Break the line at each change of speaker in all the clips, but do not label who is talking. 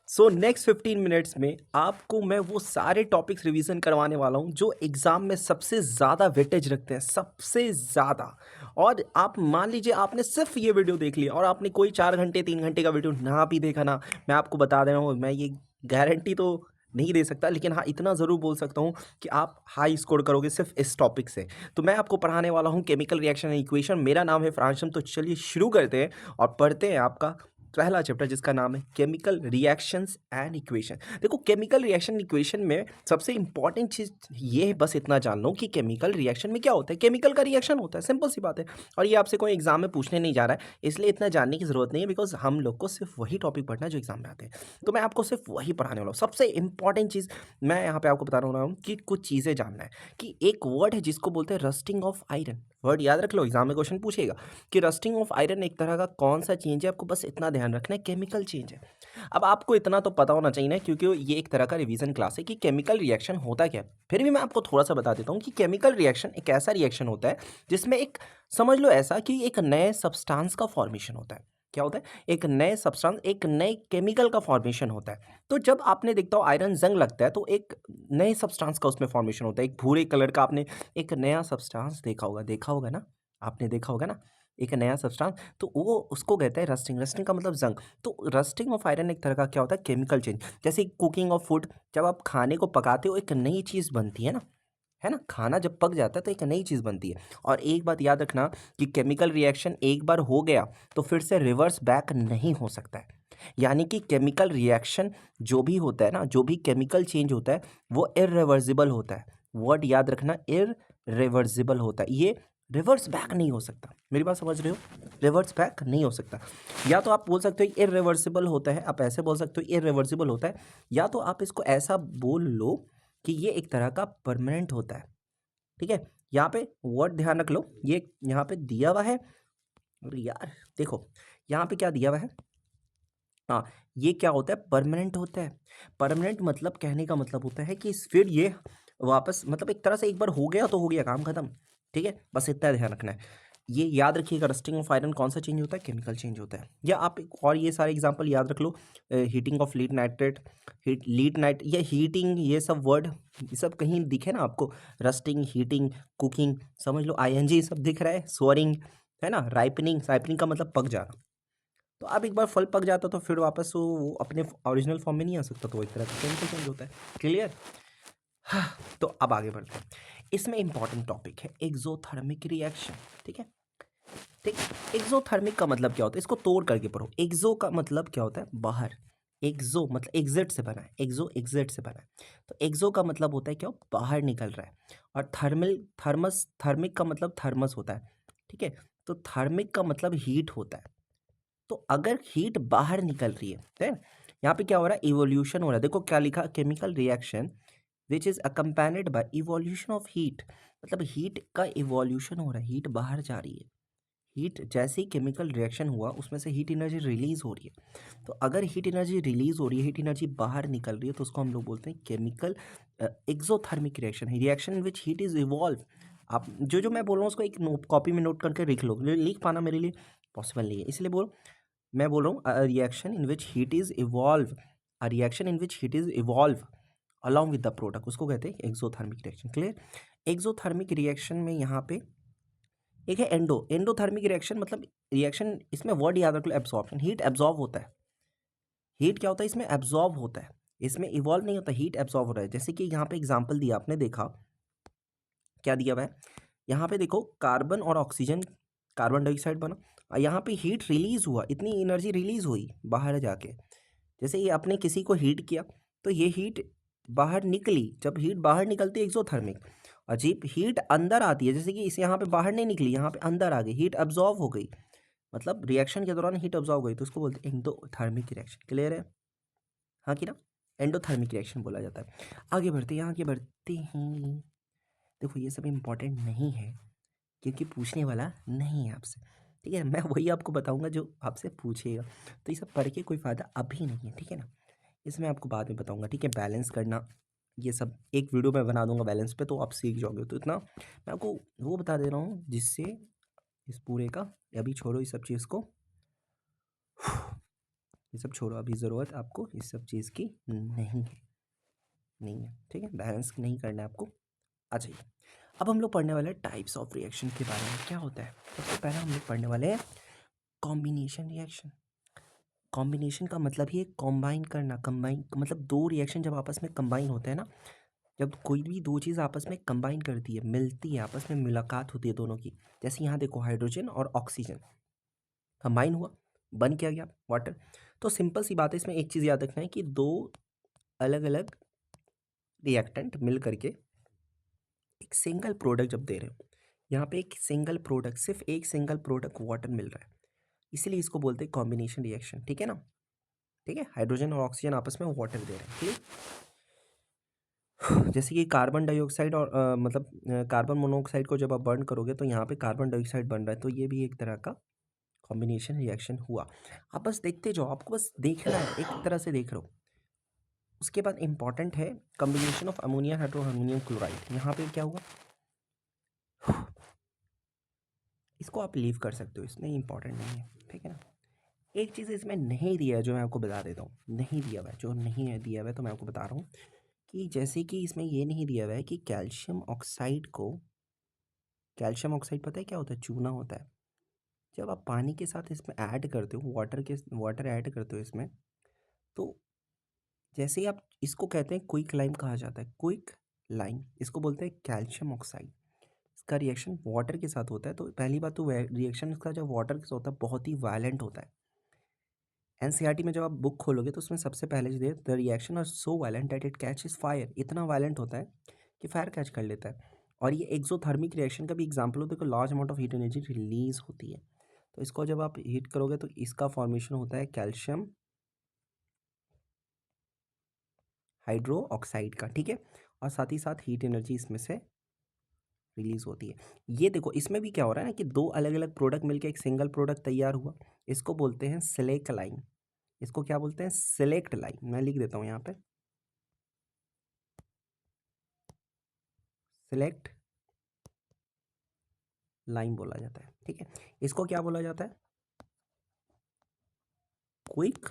So next 15 minutes में आपको मैं वो सारे टॉपिक्स रिवीजन करवाने वाला हूँ जो एग्ज़ाम में सबसे ज़्यादा वेटेज रखते हैं, सबसे ज़्यादा। और आप मान लीजिए आपने सिर्फ ये वीडियो देख लिया और आपने कोई 4 घंटे 3 घंटे का वीडियो ना भी देखा ना, मैं आपको बता दे रहा हूँ, मैं ये गारंटी तो नहीं दे सकता, लेकिन हाँ इतना ज़रूर बोल सकता हूँ कि आप हाई स्कोर करोगे सिर्फ इस टॉपिक से। तो मैं आपको पढ़ाने वाला हूँ केमिकल रिएक्शन एंड इक्वेशन। मेरा नाम है फ्रांशम। तो चलिए शुरू करते हैं और पढ़ते हैं आपका पहला चैप्टर जिसका नाम है केमिकल रिएक्शंस एंड इक्वेशन। देखो, केमिकल रिएक्शन इक्वेशन में सबसे इंपॉर्टेंट चीज़ ये है, बस इतना जान लो कि केमिकल रिएक्शन में क्या होता है। केमिकल का रिएक्शन होता है, सिंपल सी बात है। और ये आपसे कोई एग्जाम में पूछने नहीं जा रहा है, इसलिए इतना जानने की जरूरत नहीं है, बिकॉज हम लोग को सिर्फ वही टॉपिक पढ़ना है जो एग्जाम में आते हैं। तो मैं आपको सिर्फ वही पढ़ाने वाला हूँ। सबसे इंपॉर्टेंट चीज़ मैं यहाँ पे आपको बता रहा हूँ कि कुछ चीज़ें जानना है कि एक वर्ड है जिसको बोलते हैं रस्टिंग ऑफ आयरन। वर्ड याद रख लो, एग्जाम में क्वेश्चन पूछेगा कि रस्टिंग ऑफ आयरन एक तरह का कौन सा चेंज है। आपको बस इतना ध्यान रखना है, केमिकल चेंज है। अब आपको इतना तो पता होना चाहिए ना, क्योंकि ये एक तरह का रिवीजन क्लास है कि केमिकल रिएक्शन होता क्या है। फिर भी मैं आपको थोड़ा सा बता देता हूँ कि केमिकल रिएक्शन एक ऐसा रिएक्शन होता है जिसमें एक, समझ लो ऐसा कि एक नए सब्सटेंस का फॉर्मेशन होता है। क्या होता है? एक नए सब्सटेंस, एक नए केमिकल का फॉर्मेशन होता है। तो जब आपने देखता हो आयरन जंग लगता है तो एक नए सब्सटेंस का उसमें फॉर्मेशन होता है। एक भूरे कलर का आपने एक नया सब्सटेंस देखा होगा ना, आपने देखा होगा ना, एक नया सब्सटेंस। तो वो उसको कहते हैं रस्टिंग। रस्टिंग का मतलब जंग। तो रस्टिंग ऑफ आयरन एक तरह का क्या होता है, केमिकल चेंज। जैसे कुकिंग ऑफ फूड, जब आप खाने को पकाते हो एक नई चीज़ बनती है ना। खाना जब पक जाता है तो एक नई चीज़ बनती है। और एक बात याद रखना कि केमिकल रिएक्शन एक बार हो गया तो फिर से रिवर्स बैक नहीं हो सकता है। यानी कि केमिकल रिएक्शन जो भी होता है ना, जो भी केमिकल चेंज होता है वो इररिवर्सिबल होता है। वर्ड याद रखना, इररिवर्सिबल होता है। ये रिवर्स बैक नहीं हो सकता। मेरी बात समझ रहे हो? रिवर्स बैक नहीं हो सकता। या तो आप बोल सकते हो इररिवर्सिबल होता है, आप ऐसे बोल सकते हो इररिवर्सिबल होता है, या तो आप इसको ऐसा बोल लो कि ये एक तरह का परमानेंट होता है। ठीक है, यहाँ पे वर्ड ध्यान रख लो, ये यहाँ पे दिया हुआ है। अरे यार देखो, यहाँ पे क्या दिया हुआ है। हाँ, ये क्या होता है, परमानेंट होता है। परमानेंट मतलब, कहने का मतलब होता है कि फिर ये वापस, मतलब एक तरह से एक बार हो गया तो हो गया, काम खत्म। ठीक है, बस इतना ध्यान रखना है। ये याद रखिएगा, रस्टिंग ऑफ आयरन कौन सा चेंज होता है, केमिकल चेंज होता है। या आप और ये सारे एग्जांपल याद रख लो। Heating of lead nitrate, lead नाइट, ये हीटिंग, ये सब वर्ड, ये सब कहीं दिखे ना आपको, रस्टिंग, हीटिंग, कुकिंग, समझ लो आईएनजी सब दिख रहा है, सोअरिंग, है ना, राइपनिंग। राइपनिंग का मतलब पक जाना। तो अब एक बार फल पक जाता तो फिर वापस वो अपने ओरिजिनल फॉर्म में नहीं आ सकता, तो वो एक तरह का केमिकल चेंज होता है। क्लियर? हाँ, तो अब आगे बढ़ते हैं। इसमें इंपॉर्टेंट टॉपिक है एक्सोथर्मिक रिएक्शन। ठीक है, ठीक। एक्सोथर्मिक का मतलब क्या होता है, इसको तोड़ करके पढ़ो। एक्सो का मतलब क्या होता है, बाहर। एक्सो मतलब एग्जिट से बना है, एक्सो एग्जिट से बना है। तो एक्सो का मतलब होता है क्या, बाहर निकल रहा है। और थर्मल, थर्मस, थर्मिक का मतलब थर्मस होता है। ठीक है, तो थर्मिक का मतलब हीट होता है। तो अगर हीट बाहर निकल रही है, यहाँ पे क्या हो रहा है, इवोल्यूशन हो रहा है। देखो क्या लिखा, chemical reaction which is accompanied by evolution of heat. मतलब हीट का इवोल्यूशन हो रहा है, हीट बाहर जा रही है। हीट जैसे ही केमिकल रिएक्शन हुआ उसमें से हीट एनर्जी रिलीज हो रही है। तो अगर हीट एनर्जी रिलीज हो रही है, हीट एनर्जी बाहर निकल रही है, तो उसको हम लोग बोलते हैं chemical exothermic reaction. Reaction which heat is evolve. आप जो जो मैं बोल रहा हूँ उसको एक कॉपी में नोट करके लिख लो, लिख पाना मेरे लिए पॉसिबल नहीं है, इसलिए मैं बोल रहा हूँ reaction in which heat is evolve. Reaction in which heat is evolve along with the product, उसको कहते हैं exothermic reaction. Clear? Exothermic reaction में यहाँ पे एक है एंडोथर्मिक रिएक्शन। मतलब रिएक्शन, इसमें वर्ड याद रख लो, एब्जॉर्प्शन। हीट एब्जॉर्ब होता है। हीट क्या होता है, इसमें एब्जॉर्ब होता है, इसमें इवॉल्व नहीं होता, हीट एब्जॉर्ब हो रहा है। जैसे कि यहाँ पे एग्जांपल दिया, आपने देखा क्या दिया हुआ है, यहाँ पे देखो कार्बन और ऑक्सीजन, कार्बन डाइऑक्साइड बना और यहाँ पे हीट रिलीज हुआ, इतनी एनर्जी रिलीज हुई बाहर जाके। जैसे ये आपने किसी को हीट किया तो ये हीट बाहर निकली। जब हीट बाहर निकलती है एक्सोथर्मिक, अजीब हीट अंदर आती है, जैसे कि इस यहाँ पे बाहर नहीं निकली, यहाँ पे अंदर आ गई, हीट अब्जॉर्व हो गई। मतलब रिएक्शन के दौरान हीट अब्जॉर्व हो गई, तो उसको बोलते हैं एंडोथर्मिक रिएक्शन। क्लियर है? हाँ कि ना, एंडोथर्मिक रिएक्शन बोला जाता है। आगे बढ़ते हैं, आगे बढ़ते हैं। देखो ये सब इम्पोर्टेंट नहीं है क्योंकि पूछने वाला नहीं है आपसे। ठीक है, मैं वही आपको बताऊंगा जो आपसे पूछेगा। तो ये सब पढ़ के कोई फ़ायदा अभी नहीं है, ठीक है ना, इसमें आपको बाद में बताऊंगा। ठीक है, बैलेंस करना, ये सब एक वीडियो में बना दूंगा बैलेंस पे, तो आप सीख जाओगे। तो इतना मैं आपको वो बता दे रहा हूँ जिससे इस पूरे का, अभी छोड़ो इस सब चीज़ को, ये सब छोड़ो, अभी ज़रूरत आपको इस सब चीज़ की नहीं है, ठीक है। बैलेंस नहीं करना है आपको। आ जाइए, अब हम लोग पढ़ने वाले हैं टाइप्स ऑफ रिएक्शन के बारे में। क्या होता है, सबसे पहले हम लोग पढ़ने वाले हैं कॉम्बिनेशन रिएक्शन। कॉम्बिनेशन का मतलब ही कॉम्बाइन करना। कंबाइन मतलब दो रिएक्शन जब आपस में कंबाइन होते हैं ना, जब कोई भी दो चीज़ आपस में कंबाइन करती है, मिलती है, आपस में मुलाकात होती है दोनों की। जैसे यहाँ देखो, हाइड्रोजन और ऑक्सीजन कंबाइन हुआ, बन क्या गया, वाटर। तो सिंपल सी बात है, इसमें एक चीज़ याद रखना है कि दो अलग अलग रिएक्टेंट मिल करके एक सिंगल प्रोडक्ट जब दे रहे हो, यहाँ पे एक सिंगल प्रोडक्ट, सिर्फ एक सिंगल प्रोडक्ट वाटर मिल रहा है, इसीलिए इसको बोलते हैं कॉम्बिनेशन रिएक्शन, ठीक है ना। ठीक है, हाइड्रोजन और ऑक्सीजन आपस में वाटर दे रहे हैं, ठीक है। जैसे कि कार्बन डाइऑक्साइड और कार्बन मोनोऑक्साइड को जब आप बर्न करोगे तो यहाँ पे कार्बन डाइऑक्साइड बन रहा है, तो ये भी एक तरह का कॉम्बिनेशन रिएक्शन हुआ। आप बस देखते जाओ, आपको बस देखना है, एक तरह से देख रहे हो। उसके बाद इंपॉर्टेंट है कॉम्बिनेशन ऑफ अमोनिया हाइड्रोहार्मोनियम क्लोराइड। यहाँ पे क्या हुआ, इसको आप लीव कर सकते हो, इसमें इंपॉर्टेंट नहीं है, ठीक है ना। एक चीज़ इसमें नहीं दिया है जो मैं आपको बता देता हूँ, नहीं दिया हुआ है, जो नहीं है दिया हुआ है तो मैं आपको बता रहा हूँ कि जैसे कि इसमें ये नहीं दिया हुआ है कि कैल्शियम ऑक्साइड पता है क्या होता है, चूना होता है। जब आप पानी के साथ इसमें ऐड करते हो, वाटर ऐड करते हो इसमें, तो जैसे ही आप इसको कहते हैं, क्विक लाइम कहा जाता है, क्विक लाइम इसको बोलते हैं कैल्शियम ऑक्साइड। इसका रिएक्शन वाटर के साथ होता है, तो पहली बात तो रिएक्शन इसका जब वाटर के साथ होता है बहुत ही वायलेंट होता है। एनसीईआरटी में जब आप बुक खोलोगे तो उसमें सबसे पहले जो the reaction are so violent that it catches fire, इतना वायलेंट होता है कि फायर कैच कर लेता है। और ये एक्सोथर्मिक रिएक्शन का भी एग्जाम्पल होता है कि large amount of heat energy release होती है। तो इसको जब आप हीट करोगे तो इसका फॉर्मेशन होता है कैल्शियम हाइड्रो ऑक्साइड का, ठीक है। और साथ ही साथ हीट एनर्जी इसमें से रिलीज होती है। ये देखो, इसमें भी क्या हो रहा है ना कि दो अलग अलग प्रोडक्ट मिलकर एक सिंगल प्रोडक्ट तैयार हुआ, इसको बोलते हैं सिलेक्ट लाइन। इसको क्या बोलते हैं, सिलेक्ट लाइन। मैं लिख देता हूँ यहाँ पे, सिलेक्ट लाइन बोला जाता है, ठीक है। इसको क्या बोला जाता है, क्विक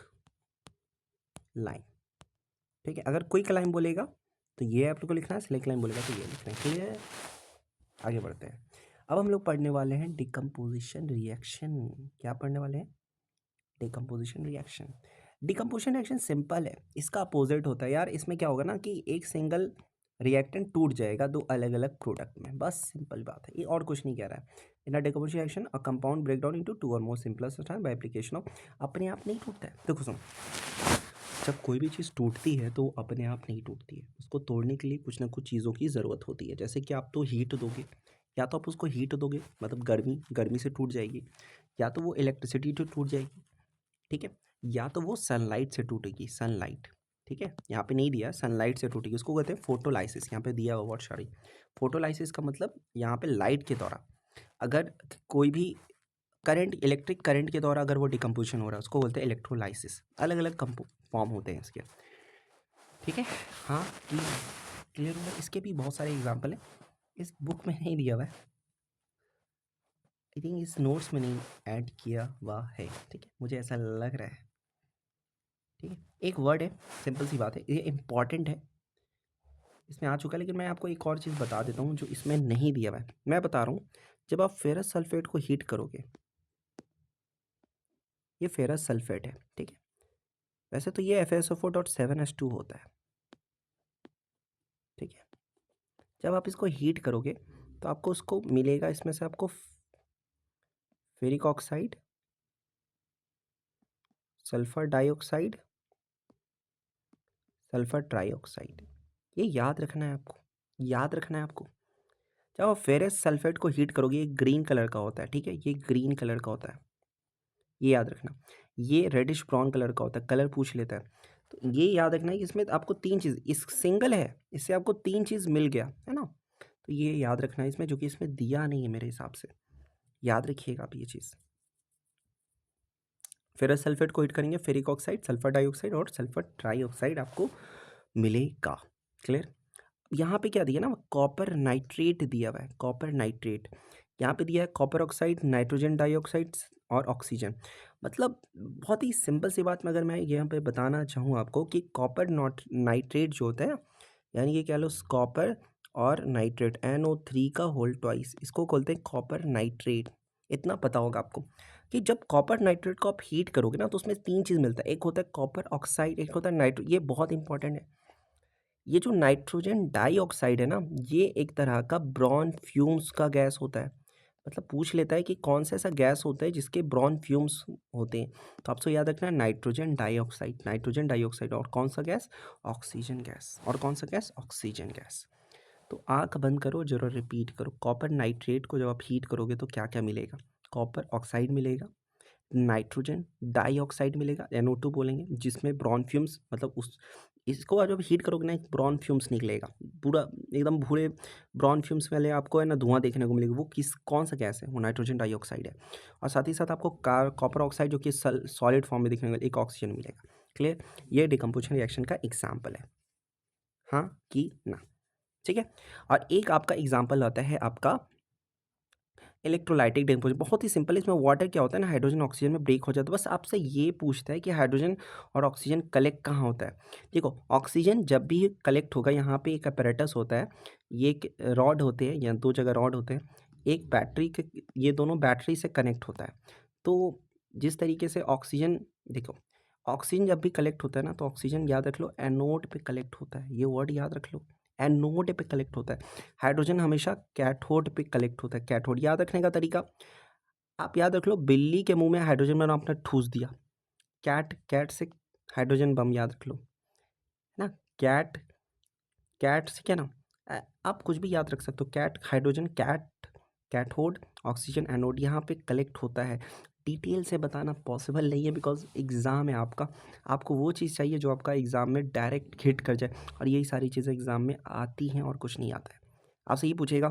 लाइन, ठीक है। अगर क्विक लाइन बोलेगा तो ये आप लोग को लिखना है, सिलेक्ट लाइन बोलेगा तो ये लिखना है, क्लियर। आगे बढ़ते हैं, अब हम लोग पढ़ने वाले हैं डिकम्पोजिशन रिएक्शन। क्या पढ़ने वाले हैं, decomposition reaction. Decomposition reaction simple है, इसका अपोजिट होता है यार। इसमें क्या होगा ना कि एक सिंगल रिएक्टेंट टूट जाएगा दो अलग अलग प्रोडक्ट में, बस सिंपल बात है, ये और कुछ नहीं कह रहा है। In a decomposition reaction a compound break down into two और more simple substance by application of, अपने आप नहीं टूटता है। देखो सुनो, जब कोई भी चीज़ टूटती है तो अपने आप नहीं टूटती है, उसको तोड़ने के लिए कुछ ना कुछ चीज़ों की ज़रूरत होती है। जैसे कि आप तो हीट दोगे, या तो आप उसको हीट दोगे मतलब गर्मी, गर्मी से टूट जाएगी, या तो वो इलेक्ट्रिसिटी से टूट जाएगी, ठीक है, या तो वो सनलाइट से टूटेगी, सनलाइट, ठीक है। यहाँ पे नहीं दिया, सनलाइट से टूटेगी, उसको कहते हैं फोटोलाइसिस। यहाँ पे दिया हुआ वर्ड, सॉरी। फोटोलाइसिस का मतलब यहाँ पे लाइट के द्वारा अगर कोई भी करंट, इलेक्ट्रिक करंट के द्वारा अगर वो डिकम्पोजिशन हो रहा है, उसको बोलते हैं इलेक्ट्रोलाइसिस। अलग अलग फॉर्म होते हैं इसके, ठीक है। हाँ, क्लियर होगा। इसके भी बहुत सारे एग्जाम्पल हैं, इस बुक में नहीं दिया हुआ है, आई थिंक इस नोट्स में नहीं ऐड किया हुआ है, ठीक है, मुझे ऐसा लग रहा है, ठीक है। एक वर्ड है, सिंपल सी बात है, ये इंपॉर्टेंट है, इसमें आ चुका है, लेकिन मैं आपको एक और चीज़ बता देता हूँ जो इसमें नहीं दिया हुआ है। मैं बता रहा हूँ, जब आप फेरस सल्फेट को हीट करोगे, ये फेरस सल्फेट है, ठीक है। वैसे तो ये FeSO4.7H2 होता है, ठीक है। जब आप इसको हीट करोगे तो आपको उसको मिलेगा, इसमें से आपको ferric oxide, sulphur dioxide, sulphur trioxide. ये याद रखना है आपको, याद रखना है आपको। जब आप फेरस सल्फेट को हीट करोगे, ये ग्रीन कलर का होता है, ठीक है, ये ग्रीन कलर का होता है, ये याद रखना। ये रेडिश ब्राउन कलर का होता है, कलर पूछ लेता है। तो ये याद रखना है कि इसमें आपको तीन चीज़, इस सिंगल है, इससे आपको तीन चीज़ मिल गया है ना, तो ये याद रखना है इसमें, जो कि इसमें दिया नहीं है मेरे हिसाब से, याद रखिएगा आप ये चीज़। फेरस सल्फेट को हीट करेंगे, फेरिक ऑक्साइड, सल्फर डाइऑक्साइड और सल्फर ट्राइऑक्साइड आपको मिलेगा, क्लियर। यहाँ पे क्या दिया ना, कॉपर नाइट्रेट दिया हुआ है, कॉपर नाइट्रेट। यहाँ पे दिया है कॉपर ऑक्साइड, नाइट्रोजन डाइऑक्साइड और ऑक्सीजन। मतलब बहुत ही सिंपल सी बात में अगर मैं यहाँ पे बताना चाहूँ आपको कि कॉपर नॉट नाइट्रेट जो होता है, यानी कि कह लो कॉपर और नाइट्रेट NO3 का होल ट्वाइस, इसको बोलते हैं कॉपर नाइट्रेट। इतना पता होगा आपको कि जब कॉपर नाइट्रेट को आप हीट करोगे ना तो उसमें तीन चीज़ मिलता है, एक होता है कॉपर ऑक्साइड, एक होता है नाइट्रेट। ये बहुत इंपॉर्टेंट है। ये जो नाइट्रोजन डाइऑक्साइड है ना, ये एक तरह का ब्रॉन फ्यूम्स का गैस होता है। मतलब पूछ लेता है कि कौन सा ऐसा गैस होता है जिसके ब्रॉन फ्यूम्स होते हैं, तो आपसे याद रखना है नाइट्रोजन डाइऑक्साइड। नाइट्रोजन डाइऑक्साइड और कौन सा गैस? Oxygen gas. और कौन सा गैस? Oxygen gas. तो आंख बंद करो, जरूर रिपीट करो। कॉपर नाइट्रेट को जब आप हीट करोगे तो क्या क्या मिलेगा? कॉपर ऑक्साइड मिलेगा, नाइट्रोजन डाइऑक्साइड मिलेगा, NO2 बोलेंगे, जिसमें ब्रॉन फ्यूम्स, मतलब उस इसको जब हीट करोगे ना, एक ब्रॉन फ्यूम्स निकलेगा, पूरा एकदम भूरे ब्रॉन फ्यूम्स वाले आपको है ना धुआं देखने को मिलेगा। वो किस कौन सा गैस है? वो नाइट्रोजन डाइऑक्साइड है। और साथ ही साथ आपको कॉपर ऑक्साइड जो कि सॉलिड फॉर्म में दिखने को एक ऑक्सीजन मिलेगा। क्लियर? ये डिकम्पोजिशन रिएक्शन का एग्जाम्पल है, हाँ कि ना? ठीक है। और एक आपका एग्जाम्पल आता है आपका इलेक्ट्रोलाइटिक डिकम्पोजिशन। बहुत ही सिंपल है। इसमें वाटर क्या होता है ना, हाइड्रोजन ऑक्सीजन में ब्रेक हो जाता है। बस आपसे ये पूछता है कि हाइड्रोजन और ऑक्सीजन कलेक्ट कहाँ होता है। देखो, ऑक्सीजन जब भी कलेक्ट होगा, यहाँ पे एक अपैरेटस होता है, ये एक रॉड होते हैं या दो जगह रॉड होते हैं, एक बैटरी के, ये दोनों बैटरी से कनेक्ट होता है। तो जिस तरीके से ऑक्सीजन, देखो ऑक्सीजन जब भी कलेक्ट होता है ना, तो ऑक्सीजन याद रख लो एनोड पे कलेक्ट होता है, ये वर्ड याद रख लो, एनोड पे कलेक्ट होता है। हाइड्रोजन हमेशा कैथोड पे कलेक्ट होता है। कैथोड याद रखने का तरीका आप याद रख लो, बिल्ली के मुंह में हाइड्रोजन में आपने ठूस दिया, कैट, कैट से हाइड्रोजन बम याद रख लो, है ना? कैट, कैट से क्या ना, आप कुछ भी याद रख सकते हो। Cat hydrogen, cat cathode, oxygen anode, यहाँ पे कलेक्ट होता है। डिटेल से बताना पॉसिबल नहीं है बिकॉज एग्ज़ाम है आपका, आपको वो चीज़ चाहिए जो आपका एग्ज़ाम में डायरेक्ट हिट कर जाए, और यही सारी चीज़ें एग्ज़ाम में आती हैं और कुछ नहीं आता है। आपसे ये पूछेगा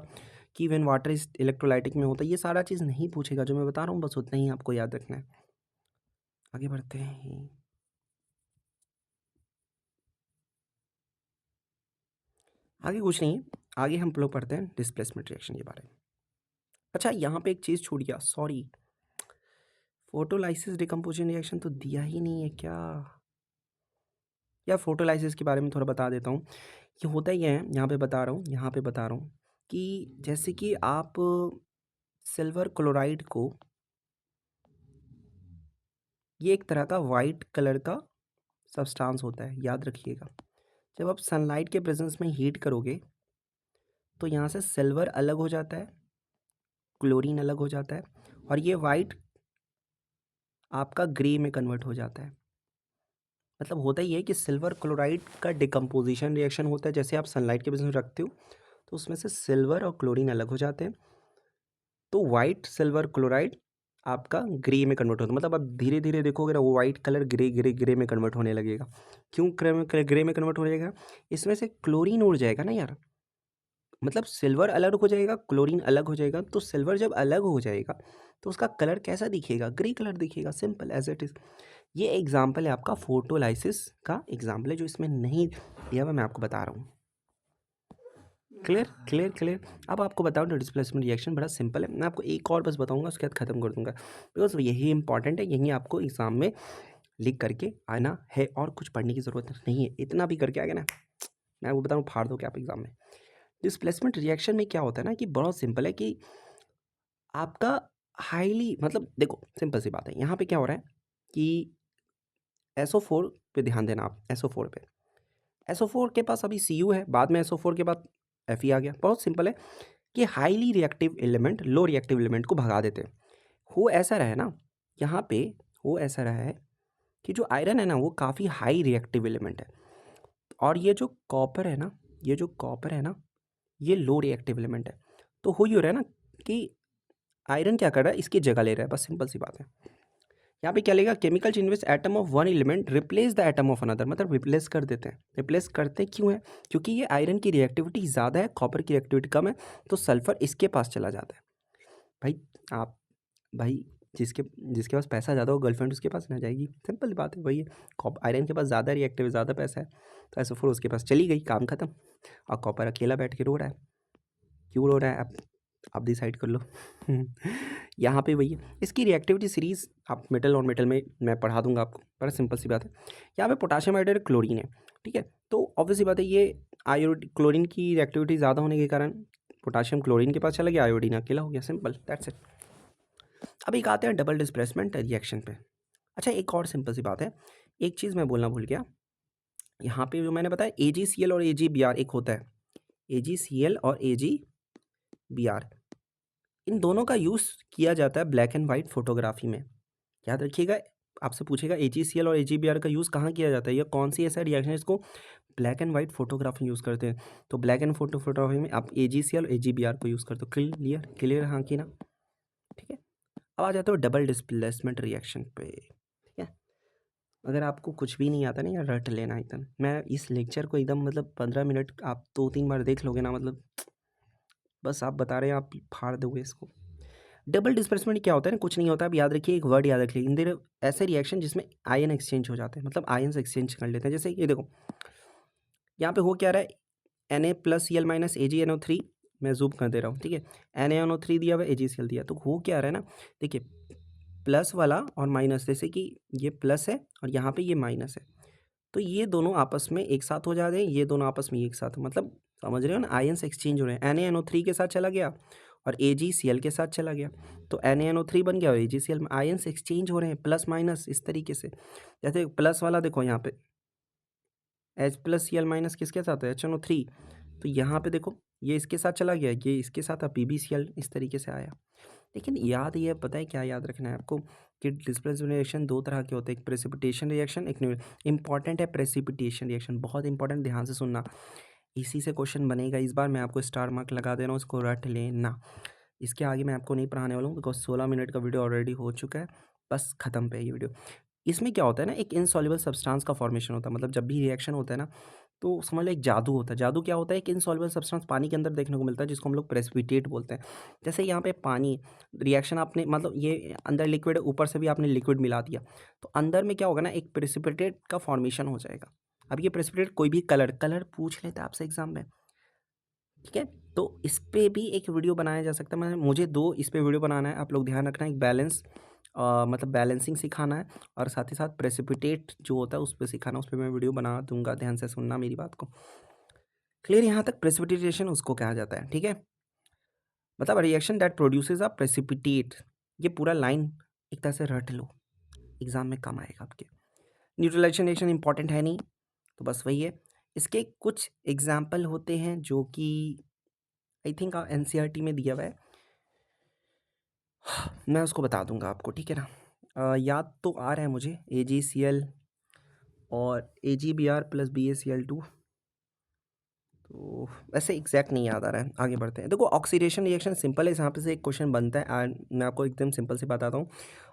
कि व्हेन वाटर इज इलेक्ट्रोलाइटिक में होता है, ये सारा चीज़ नहीं पूछेगा जो मैं बता रहा हूँ, बस उतना ही आपको याद रखना है। आगे बढ़ते हैं। आगे कुछ नहीं है, आगे हम लोग पढ़ते हैं डिस्प्लेसमेंट रिएक्शन के बारे में। अच्छा, यहाँ पे एक चीज़ छूट गया, सॉरी, फोटोलाइसिस डिकम्पोजिशन रिएक्शन तो दिया ही नहीं है क्या? या फोटोलाइसिस के बारे में थोड़ा बता देता हूँ। ये होता ही है, यहाँ पे बता रहा हूँ, यहाँ पे बता रहा हूँ कि जैसे कि आप सिल्वर क्लोराइड को, ये एक तरह का वाइट कलर का सब्सटेंस होता है, याद रखिएगा। जब आप सनलाइट के प्रेजेंस में हीट करोगे तो यहाँ से सिल्वर अलग हो जाता है, क्लोरीन अलग हो जाता है, और ये वाइट आपका ग्रे में कन्वर्ट हो जाता है। मतलब होता ही है कि सिल्वर क्लोराइड का डिकम्पोजिशन रिएक्शन होता है, जैसे आप सनलाइट के प्रेजेंस में रखते हो तो उसमें से सिल्वर और क्लोरीन अलग हो जाते हैं, तो वाइट सिल्वर क्लोराइड आपका ग्रे में कन्वर्ट होता है। मतलब आप धीरे धीरे देखोगे ना, वो white colour grey grey grey में कन्वर्ट होने लगेगा। क्यों ग्रे में कन्वर्ट हो जाएगा? इसमें से क्लोरीन उड़ जाएगा ना यार, मतलब सिल्वर अलग हो जाएगा, क्लोरीन अलग हो जाएगा, तो सिल्वर जब अलग हो जाएगा तो उसका कलर कैसा दिखेगा? ग्रे कलर दिखेगा, सिंपल एज इट इज़। ये एग्जाम्पल है आपका फोटोलाइसिस का एग्जाम्पल है, जो इसमें नहीं दिया हुआ मैं आपको बता रहा हूँ। Clear clear clear. अब आपको बताऊँ तो डिस्प्लेसमेंट रिएक्शन बड़ा सिंपल है। मैं आपको एक और बस बताऊंगा, उसके बाद ख़त्म कर दूंगा, बिकॉज यही इंपॉर्टेंट है, यही आपको एग्जाम में लिख करके आना है, और कुछ पढ़ने की ज़रूरत नहीं है। इतना भी करके आ गया ना, मैं वो बताऊँ फाड़ दो क्या आप एग्जाम में। डिस्प्लेसमेंट रिएक्शन में क्या होता है ना कि बहुत सिंपल है कि आपका हाईली, मतलब देखो सिंपल सी बात है, यहाँ पे क्या हो रहा है कि SO4 पे ध्यान देना आप, SO4 पे, SO4 के पास अभी Cu है, बाद में SO4 के बाद Fe आ गया। बहुत सिंपल है कि highly reactive element low reactive element को भगा देते हैं। हो ऐसा रहा है ना, यहाँ पे हो ऐसा रहा है कि जो आयरन है ना वो काफ़ी हाई रिएक्टिव एलिमेंट है, और ये जो कॉपर है ना, ये जो कॉपर है ना, ये लो रिएक्टिव एलिमेंट है। तो हो रहा है ना कि आयरन क्या कर रहा है, इसकी जगह ले रहा है, बस सिंपल सी बात है। यहाँ पे क्या लेगा, chemical change atom of one element replace the atom of another, मतलब रिप्लेस कर देते हैं। रिप्लेस करते क्यों है? क्योंकि ये आयरन की रिएक्टिविटी ज़्यादा है, कॉपर की रिएक्टिविटी कम है, तो सल्फर इसके पास चला जाता है। भाई आप, भाई जिसके जिसके पास पैसा ज़्यादा हो, गर्लफ्रेंड उसके पास ना जाएगी, सिंपल बात है, वही है। आयरन के पास ज़्यादा रिएक्टिव है, ज़्यादा पैसा है, तो ऐसे फिर उसके पास चली गई, काम खत्म। और कॉपर अकेला बैठ के रो रहा है। क्यों रो रहा है? आप डिसाइड कर लो। यहाँ पे वही है, इसकी रिएक्टिविटी सीरीज़ आप मेटल और मेटल में मैं पढ़ा दूंगा आपको, बड़ा सिंपल सी बात है। यहाँ पे पोटाशियम हाइड्रेट क्लोरीन है, ठीक है। तो ऑब्वियस सी बात है, ये आयोड क्लोरीन की रिएक्टिविटी ज़्यादा होने के कारण पोटाशियम क्लोरीन के पास चला गया, आयोडीन अकेला हो गया, सिंपल, दैट्स इट। अब एक आते हैं डबल डिस्प्लेसमेंट रिएक्शन पे। अच्छा, एक और सिंपल सी बात है, एक चीज़ मैं बोलना भूल गया। यहाँ पे जो मैंने बताया AgCl और AgBr एक होता है, AgCl और AgBr, इन दोनों का यूज़ किया जाता है ब्लैक एंड वाइट फोटोग्राफी में। याद रखिएगा, आपसे पूछेगा AgCl और AgBr का यूज़ कहाँ किया जाता है, या कौन सी ऐसा रिएक्शन है इसको black and white photography use करते हैं। तो ब्लैक एंड फोटोग्राफी में आप AgCl और AgBr को यूज़ करते हो। क्लियर क्लियर, हाँ कि ना, ठीक है। अब आ जाते हो डबल डिस्प्लेसमेंट रिएक्शन पे, ठीक है। अगर आपको कुछ भी नहीं आता ना, या रट लेना एकदम, मैं इस लेक्चर को एकदम मतलब 15 मिनट आप 2-3 बार देख लोगे ना, मतलब बस आप बता रहे हैं, आप फाड़ दोगे इसको। डबल डिस्प्लेसमेंट क्या होता है ना, कुछ नहीं होता। आप याद रखिए, एक वर्ड याद रखिए, इन देर ऐसे रिएक्शन जिसमें आयन एक्सचेंज हो जाते हैं, मतलब आयन्स एक्सचेंज कर लेते हैं। जैसे ये देखो, यहाँ पे हो क्या रहा है, Na+Cl - AgNO3, मैं जूम कर दे रहा हूँ, ठीक है। NaNO3 दिया हुआ है, AgCl दिया, तो हो क्या रहा है ना, देखिए प्लस वाला और माइनस, जैसे कि ये प्लस है और यहाँ पे ये माइनस है, तो ये दोनों आपस में एक साथ हो जाते हैं, ये दोनों आपस में एक साथ, मतलब समझ रहे हो ना, आयन्स एक्सचेंज हो रहे हैं। NaNO3 के साथ चला गया और AgCl के साथ चला गया, तो NaNO3 बन गया और AgCl में आयन्स एक्सचेंज हो रहे हैं, प्लस माइनस इस तरीके से। जैसे प्लस वाला देखो यहाँ पे H+Cl- किसके साथ है, HNO3, तो यहाँ पे देखो ये इसके साथ चला गया, ये इसके साथ अब PbCl इस तरीके से आया। लेकिन याद ये पता है क्या याद रखना है आपको, कि डिस्प्लेसमेंट रिएक्शन दो तरह के होते हैं, एक प्रेसिपिटेशन रिएक्शन, एक इंपॉर्टेंट है प्रेसिपिटेशन रिएक्शन, बहुत इंपॉर्टेंट, ध्यान से सुनना, इसी से क्वेश्चन बनेगा इस बार। मैं आपको स्टार मार्क लगा दे रहा हूँ, इसको रट लेना। इसके आगे मैं आपको नहीं पढ़ाने वाला हूँ, बिकॉज 16 मिनट का वीडियो ऑलरेडी हो चुका है, बस खत्म पे ये वीडियो। इसमें क्या होता है ना, एक इनसॉल्युबल सब्सटेंस का फॉर्मेशन होता है, मतलब जब भी रिएक्शन होता है ना, तो समझ लो एक जादू होता है। जादू क्या होता है, एक इनसॉल्युबल सब्सटेंस पानी के अंदर देखने को मिलता है, जिसको हम लोग प्रेसिपिटेट बोलते हैं। जैसे यहाँ पे पानी रिएक्शन आपने, मतलब ये अंदर लिक्विड है, ऊपर से भी आपने लिक्विड मिला दिया, तो अंदर में क्या होगा ना, एक प्रेसिपिटेट का फॉर्मेशन हो जाएगा। अब ये प्रेसिपिटेट कोई भी कलर पूछ लेता है आपसे एग्जाम में, ठीक है। तो इस पे भी एक वीडियो बनाया जा सकता है, मैं मुझे 2 इस पे वीडियो बनाना है, आप लोग ध्यान रखना, एक बैलेंस मतलब बैलेंसिंग सिखाना है, और साथ ही साथ प्रेसिपिटेट जो होता है उस पर सिखाना, उस पर मैं वीडियो बना दूंगा, ध्यान से सुनना मेरी बात को। क्लियर, यहाँ तक प्रेसिपिटेशन उसको कहा जाता है, ठीक है। मतलब reaction that produces a precipitate, ये पूरा लाइन एक तरह से रट लो, एग्जाम में कम आएगा आपके। न्यूट्रलाइजेशन रिएक्शन इंपॉर्टेंट है नहीं, तो बस वही है। इसके कुछ एग्जाम्पल होते हैं जो कि आई थिंक NCERT में दिया हुआ है, मैं उसको बता दूंगा आपको, ठीक है ना। याद तो आ रहा है मुझे, AgCl और AgBr + BaCl2, तो वैसे एग्जैक्ट नहीं याद आ रहा है, आगे बढ़ते हैं। देखो ऑक्सीडेशन रिएक्शन सिंपल है, यहाँ पे से एक क्वेश्चन बनता है, एंड मैं आपको एकदम सिंपल से बताता हूँ।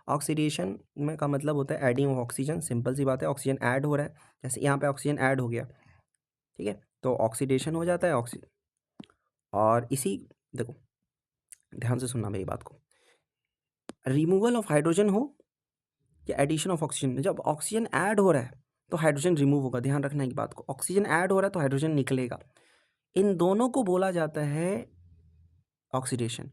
ऑक्सीडेशन में का मतलब होता है एडिंग ऑफ ऑक्सीजन, सिंपल सी बात है, ऑक्सीजन ऐड हो रहा है, जैसे यहाँ पे ऑक्सीजन ऐड हो गया, ठीक है, तो ऑक्सीडेशन हो जाता है और इसी, देखो ध्यान से सुनना मेरी बात को, रिमूवल ऑफ हाइड्रोजन हो या एडिशन ऑफ ऑक्सीजन, जब ऑक्सीजन ऐड हो रहा है तो हाइड्रोजन रिमूव होगा, ध्यान रखना एक बात को, ऑक्सीजन ऐड हो रहा है तो हाइड्रोजन निकलेगा, इन दोनों को बोला जाता है ऑक्सीडेशन।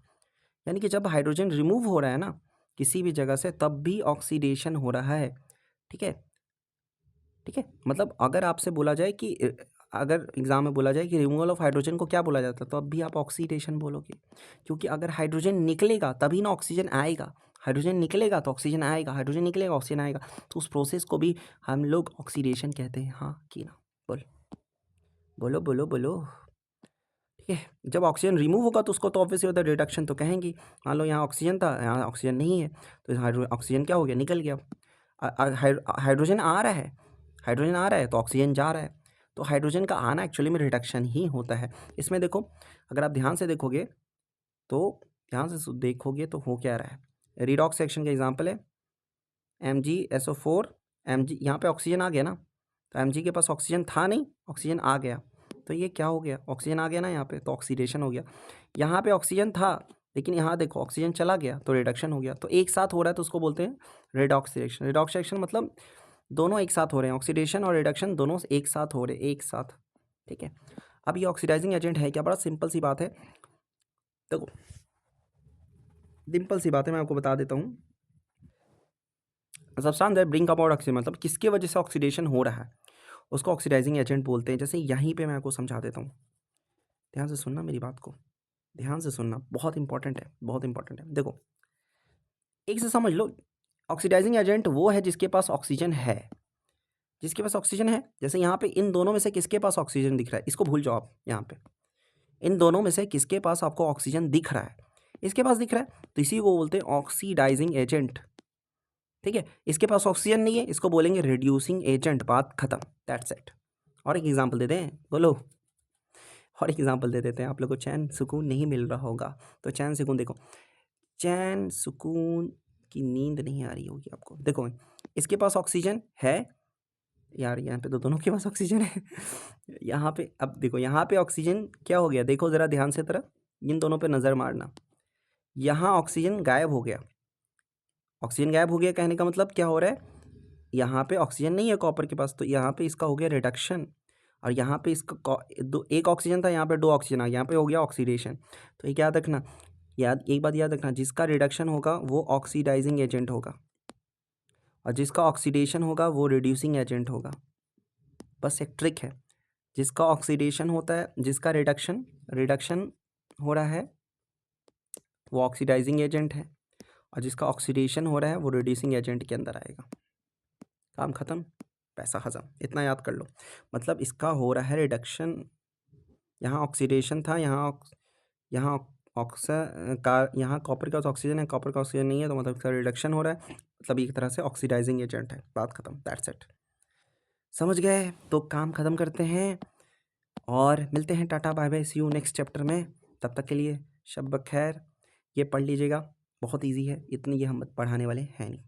यानी कि जब हाइड्रोजन रिमूव हो रहा है ना किसी भी जगह से, तब भी ऑक्सीडेशन हो रहा है, ठीक है, ठीक है। मतलब अगर आपसे बोला जाए कि अगर एग्जाम में बोला जाए कि रिमूवल ऑफ हाइड्रोजन को क्या बोला जाता है, तो अब भी आप ऑक्सीडेशन बोलोगे, क्योंकि अगर हाइड्रोजन निकलेगा तभी ना ऑक्सीजन आएगा, हाइड्रोजन निकलेगा तो ऑक्सीजन आएगा, हाइड्रोजन निकलेगा ऑक्सीजन आएगा, तो उस प्रोसेस को भी हम लोग ऑक्सीडेशन कहते हैं, हाँ कि ना, बोल बोलो बोलो बोलो, ठीक है। जब ऑक्सीजन रिमूव होगा तो उसको तो ऑब्वियसली होता है रिडक्शन, तो कहेंगे मान लो यहाँ ऑक्सीजन था, यहाँ ऑक्सीजन नहीं है, तो ऑक्सीजन क्या हो गया, निकल गया। हाइड्रोजन आ रहा है, हाइड्रोजन आ रहा है तो ऑक्सीजन जा रहा है, तो हाइड्रोजन का आना एक्चुअली में रिडक्शन ही होता है। इसमें देखो, अगर आप ध्यान से देखोगे तो हो क्या रहा है, रिडॉक्स एक्शन का एग्जाम्पल है MgSO4, Mg, यहाँ पे ऑक्सीजन आ गया ना, तो Mg के पास ऑक्सीजन था नहीं, ऑक्सीजन आ गया, तो ये क्या हो गया, ऑक्सीजन आ गया ना यहाँ पे, तो ऑक्सीडेशन हो गया। यहाँ पे ऑक्सीजन था लेकिन यहाँ देखो ऑक्सीजन चला गया तो रिडक्शन हो गया, तो एक साथ हो रहा है तो उसको बोलते हैं रेडॉक्स रिएक्शन। रेडॉक्स रिएक्शन मतलब दोनों एक साथ हो रहे हैं, ऑक्सीडेशन और रिडक्शन दोनों एक साथ हो रहे हैं, एक साथ, ठीक है। अब ये ऑक्सीडाइजिंग एजेंट है क्या, बड़ा सिंपल सी बात है। देखो सिंपल सी बात है, मैं आपको बता देता हूँ। Substance that bring about oxidation, मतलब किसके वजह से ऑक्सीडेशन हो रहा है उसको ऑक्सीडाइजिंग एजेंट बोलते हैं। जैसे यहीं पे मैं आपको समझा देता हूँ, ध्यान से सुनना मेरी बात को, ध्यान से सुनना, बहुत इंपॉर्टेंट है, बहुत इंपॉर्टेंट है। देखो एक से समझ लो, ऑक्सीडाइजिंग एजेंट वो है जिसके पास ऑक्सीजन है, जिसके पास ऑक्सीजन है। जैसे यहाँ पे इन दोनों में से किसके पास ऑक्सीजन दिख रहा है, इसको भूल जाओ आप। यहाँ पे इन दोनों में से किसके पास आपको ऑक्सीजन दिख रहा है, इसके पास दिख रहा है, तो इसी को बोलते हैं ऑक्सीडाइजिंग एजेंट। ठीक है, इसके पास ऑक्सीजन नहीं है, इसको बोलेंगे रिड्यूसिंग एजेंट, बात खत्म, दैट्स इट। और एक एग्जांपल दे दें, बोलो, और एक एग्जांपल दे देते हैं। आप लोगों को चैन सुकून नहीं मिल रहा होगा, तो चैन सुकून देखो, चैन सुकून की नींद नहीं आ रही होगी आपको। देखो इसके पास ऑक्सीजन है यार, यहाँ पे तो दोनों के पास ऑक्सीजन है। यहाँ पे अब देखो, यहाँ पे ऑक्सीजन क्या हो गया, देखो ज़रा ध्यान से, तरह इन दोनों पे नज़र मारना, यहाँ ऑक्सीजन गायब हो गया। ऑक्सीजन गायब हो गया कहने का मतलब क्या हो रहा है, यहाँ पे ऑक्सीजन नहीं है कॉपर के पास, तो यहाँ पे इसका हो गया रिडक्शन, और यहाँ पे इसका दो, एक ऑक्सीजन था, यहाँ पे 2 ऑक्सीजन आ गया, यहाँ पे हो गया ऑक्सीडेशन। तो एक याद रखना, एक बात याद रखना, जिसका रिडक्शन होगा वो ऑक्सीडाइजिंग एजेंट होगा, और जिसका ऑक्सीडेशन होगा वो रिड्यूसिंग एजेंट होगा। बस एक ट्रिक है, जिसका ऑक्सीडेशन होता है, जिसका रिडक्शन रिडक्शन हो रहा है वो ऑक्सीडाइजिंग एजेंट है, और जिसका ऑक्सीडेशन हो रहा है वो रिड्यूसिंग एजेंट के अंदर आएगा। काम खत्म, पैसा हजम, इतना याद कर लो। मतलब इसका हो रहा है रिडक्शन, यहाँ ऑक्सीडेशन था, यहाँ यहाँ कॉपर का ऑक्सीजन है, कॉपर का ऑक्सीजन नहीं है, तो मतलब इसका रिडक्शन हो रहा है, मतलब एक तरह से ऑक्सीडाइजिंग एजेंट है, बात खत्म, दैट्स इट। समझ गए? तो काम खत्म करते हैं और मिलते हैं, tata bye bye, see you next chapter में। तब तक के लिए शब खैर। ये पढ़ लीजिएगा, बहुत ईजी है, इतनी ये हम पढ़ाने वाले हैं नहीं।